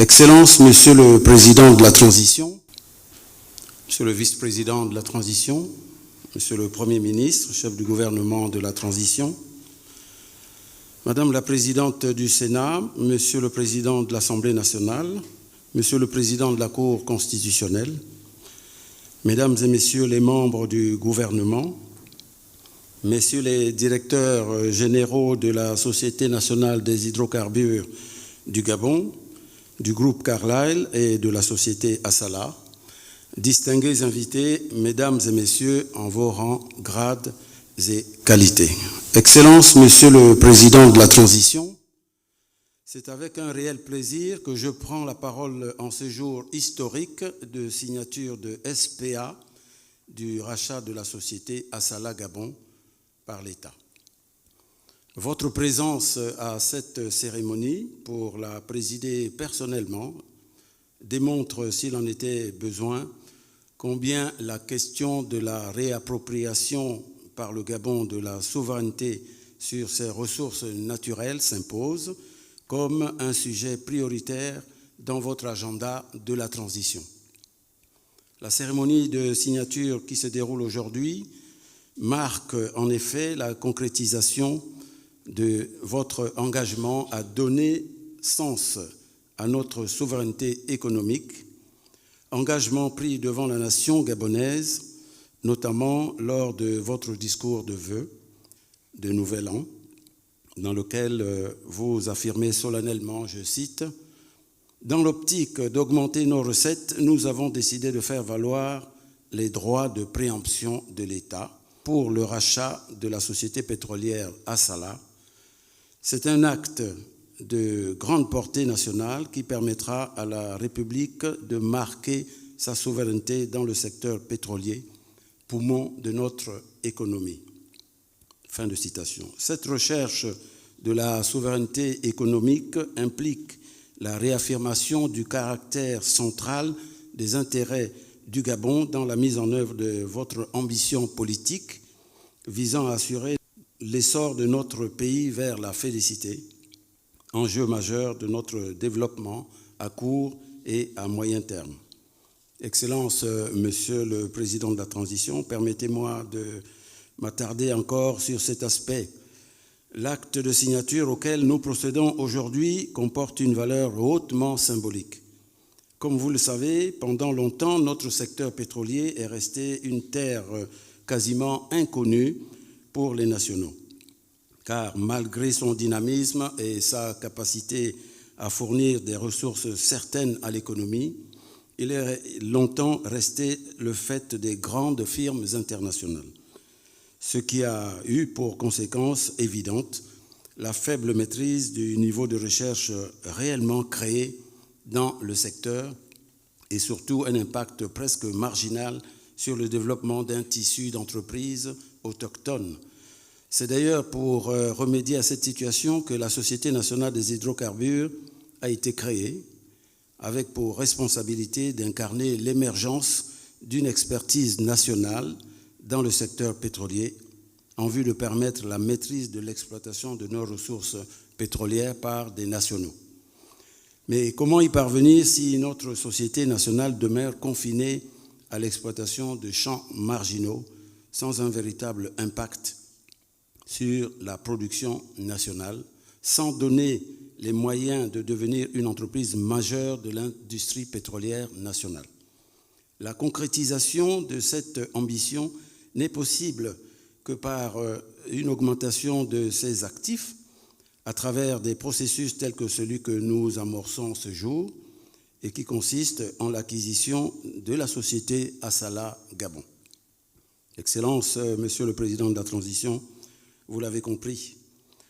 Excellences, Monsieur le Président de la Transition, Monsieur le Vice-président de la Transition, Monsieur le Premier ministre, chef du gouvernement de la Transition, Madame la Présidente du Sénat, Monsieur le Président de l'Assemblée nationale, Monsieur le Président de la Cour constitutionnelle, Mesdames et Messieurs les membres du gouvernement, Messieurs les directeurs généraux de la Société nationale des hydrocarbures du Gabon, du groupe Carlyle et de la société Assala, distingués invités, Mesdames et Messieurs, en vos rangs, grades et qualités. Excellences, Monsieur le Président de la Transition, c'est avec un réel plaisir que je prends la parole en ce jour historique de signature de SPA du rachat de la société Assala Gabon par l'État. Votre présence à cette cérémonie, pour la présider personnellement, démontre, s'il en était besoin, combien la question de la réappropriation par le Gabon de la souveraineté sur ses ressources naturelles s'impose comme un sujet prioritaire dans votre agenda de la transition. La cérémonie de signature qui se déroule aujourd'hui marque en effet la concrétisation de votre engagement à donner sens à notre souveraineté économique, engagement pris devant la nation gabonaise, notamment lors de votre discours de vœux de Nouvel An, dans lequel vous affirmez solennellement, je cite, « Dans l'optique d'augmenter nos recettes, nous avons décidé de faire valoir les droits de préemption de l'État pour le rachat de la société pétrolière Assala. C'est un acte de grande portée nationale qui permettra à la République de marquer sa souveraineté dans le secteur pétrolier, poumon de notre économie. » Fin de citation. Cette recherche de la souveraineté économique implique la réaffirmation du caractère central des intérêts du Gabon dans la mise en œuvre de votre ambition politique visant à assurer l'essor de notre pays vers la félicité, enjeu majeur de notre développement à court et à moyen terme. Excellence, Monsieur le Président de la Transition, permettez-moi de m'attarder encore sur cet aspect. L'acte de signature auquel nous procédons aujourd'hui comporte une valeur hautement symbolique. Comme vous le savez, pendant longtemps, notre secteur pétrolier est resté une terre quasiment inconnue pour les nationaux, car malgré son dynamisme et sa capacité à fournir des ressources certaines à l'économie, il est longtemps resté le fait des grandes firmes internationales, ce qui a eu pour conséquence évidente la faible maîtrise du niveau de recherche réellement créé dans le secteur et surtout un impact presque marginal sur le développement d'un tissu d'entreprises autochtones. C'est d'ailleurs pour remédier à cette situation que la Société nationale des hydrocarbures a été créée, avec pour responsabilité d'incarner l'émergence d'une expertise nationale dans le secteur pétrolier, en vue de permettre la maîtrise de l'exploitation de nos ressources pétrolières par des nationaux. Mais comment y parvenir si notre société nationale demeure confinée à l'exploitation de champs marginaux sans un véritable impact sur la production nationale, sans donner les moyens de devenir une entreprise majeure de l'industrie pétrolière nationale? La concrétisation de cette ambition n'est possible que par une augmentation de ses actifs à travers des processus tels que celui que nous amorçons ce jour et qui consiste en l'acquisition de la société Assala Gabon. Excellence, Monsieur le Président de la Transition, vous l'avez compris,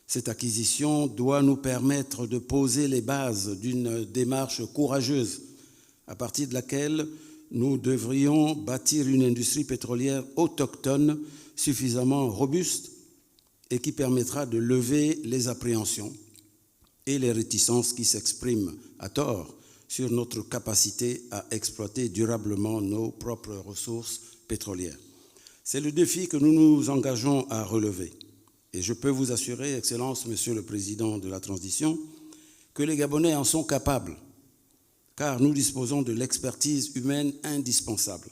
cette acquisition doit nous permettre de poser les bases d'une démarche courageuse à partir de laquelle nous devrions bâtir une industrie pétrolière autochtone suffisamment robuste et qui permettra de lever les appréhensions et les réticences qui s'expriment à tort sur notre capacité à exploiter durablement nos propres ressources pétrolières. C'est le défi que nous nous engageons à relever. Et je peux vous assurer, Excellence, Monsieur le Président de la Transition, que les Gabonais en sont capables. car nous disposons de l'expertise humaine indispensable.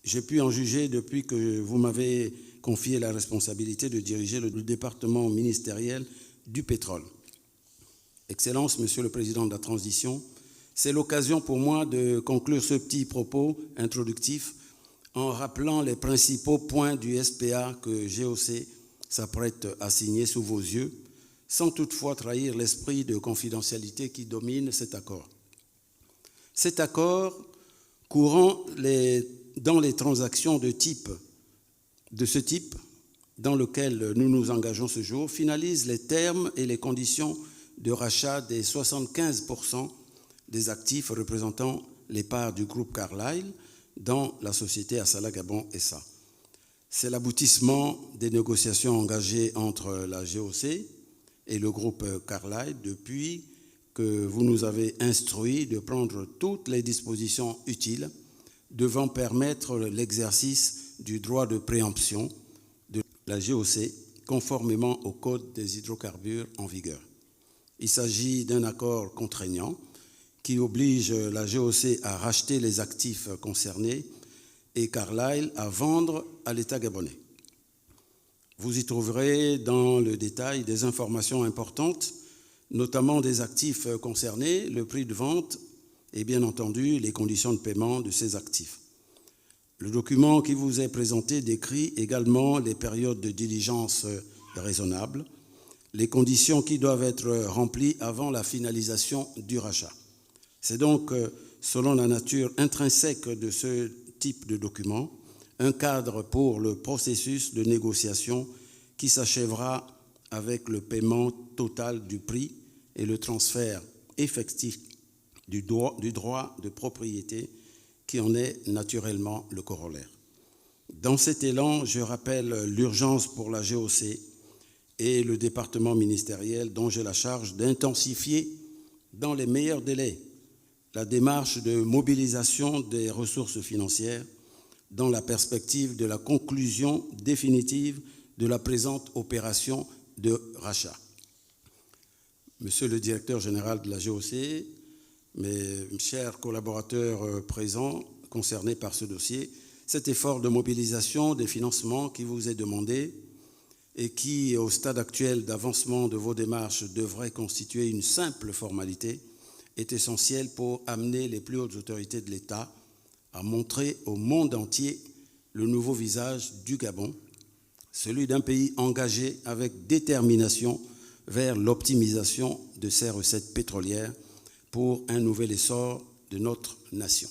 J'ai pu en juger depuis que vous m'avez confié la responsabilité de diriger le département ministériel du pétrole. Excellence, Monsieur le Président de la Transition, c'est l'occasion pour moi de conclure ce petit propos introductif en rappelant les principaux points du SPA que GOC s'apprête à signer sous vos yeux, sans toutefois trahir l'esprit de confidentialité qui domine cet accord. Cet accord, courant dans les transactions de ce type dans lequel nous nous engageons ce jour, finalise les termes et les conditions de rachat des 75% des actifs représentant les parts du groupe Carlyle dans la société Assala Gabon SA. C'est l'aboutissement des négociations engagées entre la GOC et le groupe Carlyle depuis que vous nous avez instruits de prendre toutes les dispositions utiles devant permettre l'exercice du droit de préemption de la GOC conformément au Code des hydrocarbures en vigueur. Il s'agit d'un accord contraignant qui oblige la GOC à racheter les actifs concernés et Carlyle à vendre à l'État gabonais. Vous y trouverez dans le détail des informations importantes, notamment des actifs concernés, le prix de vente et bien entendu les conditions de paiement de ces actifs. Le document qui vous est présenté décrit également les périodes de diligence raisonnables, les conditions qui doivent être remplies avant la finalisation du rachat. C'est donc, selon la nature intrinsèque de ce type de document, un cadre pour le processus de négociation qui s'achèvera avec le paiement total du prix et le transfert effectif du droit de propriété qui en est naturellement le corollaire. Dans cet élan, je rappelle l'urgence pour la GOC et le département ministériel dont j'ai la charge d'intensifier dans les meilleurs délais la démarche de mobilisation des ressources financières dans la perspective de la conclusion définitive de la présente opération de rachat. Monsieur le directeur général de la GOC, mes chers collaborateurs présents concernés par ce dossier, cet effort de mobilisation des financements qui vous est demandé et qui, au stade actuel d'avancement de vos démarches, devrait constituer une simple formalité, est essentiel pour amener les plus hautes autorités de l'État à montrer au monde entier le nouveau visage du Gabon, celui d'un pays engagé avec détermination vers l'optimisation de ses recettes pétrolières pour un nouvel essor de notre nation.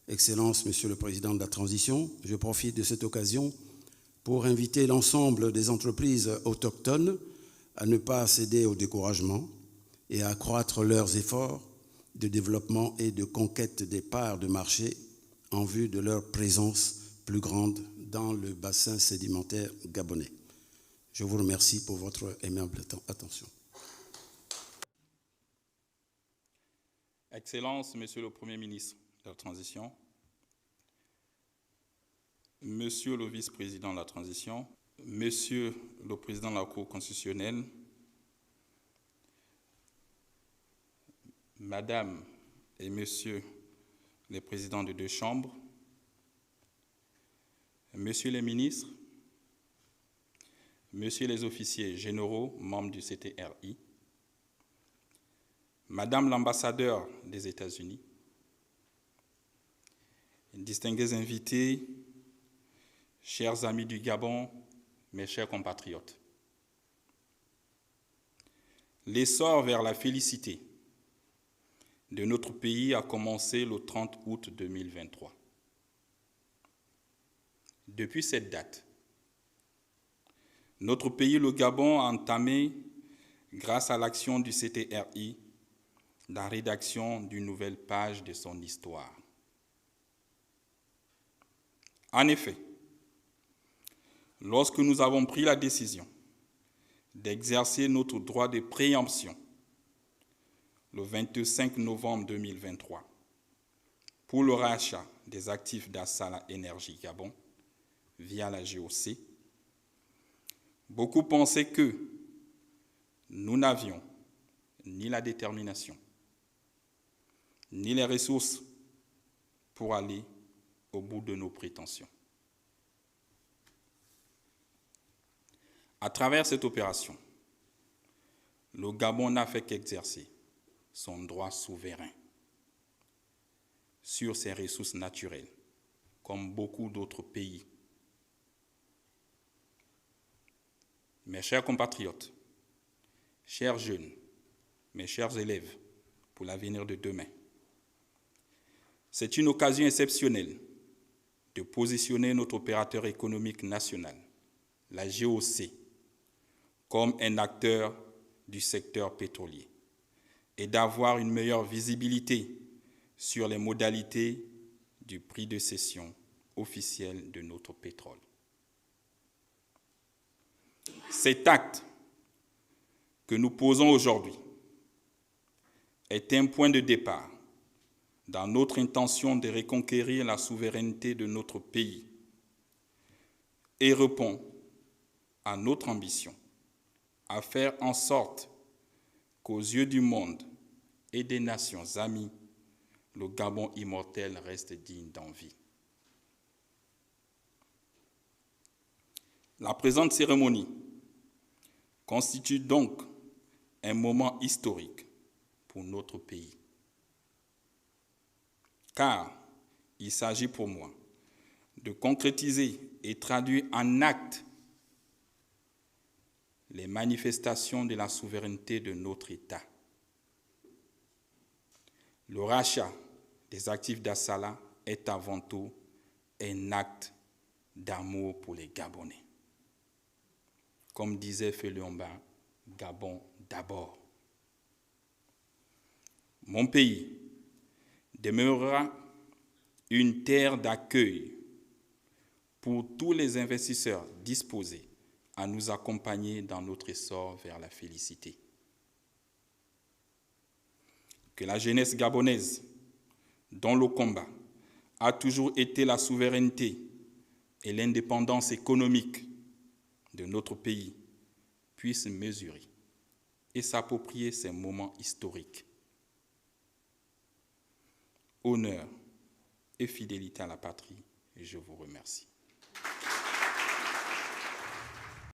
Excellence, Monsieur le Président de la Transition, je profite de cette occasion pour inviter l'ensemble des entreprises autochtones à ne pas céder au découragement et à accroître leurs efforts de développement et de conquête des parts de marché en vue de leur présence plus grande dans le bassin sédimentaire gabonais. Je vous remercie pour votre aimable attention. Excellence, Monsieur le Premier ministre de la Transition, Monsieur le Vice-président de la Transition, Monsieur le Président de la Cour constitutionnelle, Madame et Monsieur les présidents de deux chambres, Messieurs les ministres, Messieurs les officiers généraux, membres du CTRI, Madame l'ambassadeur des États-Unis, distingués invités, chers amis du Gabon, mes chers compatriotes. L'essor vers la félicité de notre pays a commencé le 30 août 2023. Depuis cette date, notre pays, le Gabon, a entamé, grâce à l'action du CTRI, la rédaction d'une nouvelle page de son histoire. En effet, lorsque nous avons pris la décision d'exercer notre droit de préemption le 25 novembre 2023 pour le rachat des actifs d'Assala Énergie Gabon via la GOC, beaucoup pensaient que nous n'avions ni la détermination, ni les ressources pour aller au bout de nos prétentions. À travers cette opération, le Gabon n'a fait qu'exercer son droit souverain sur ses ressources naturelles, comme beaucoup d'autres pays. Mes chers compatriotes, chers jeunes, mes chers élèves, pour l'avenir de demain, c'est une occasion exceptionnelle de positionner notre opérateur économique national, la GOC, comme un acteur du secteur pétrolier et d'avoir une meilleure visibilité sur les modalités du prix de cession officiel de notre pétrole. Cet acte que nous posons aujourd'hui est un point de départ dans notre intention de reconquérir la souveraineté de notre pays et répond à notre ambition à faire en sorte qu'aux yeux du monde et des nations amies, le Gabon immortel reste digne d'envie. La présente cérémonie constitue donc un moment historique pour notre pays, car il s'agit pour moi de concrétiser et traduire en actes les manifestations de la souveraineté de notre État. Le rachat des actifs d'Assala est avant tout un acte d'amour pour les Gabonais. Comme disait Félix-Ombin, Gabon d'abord. Mon pays demeurera une terre d'accueil pour tous les investisseurs disposés à nous accompagner dans notre essor vers la félicité. Que la jeunesse gabonaise, dont le combat a toujours été la souveraineté et l'indépendance économique de notre pays, puisse mesurer et s'approprier ces moments historiques. Honneur et fidélité à la patrie, et je vous remercie.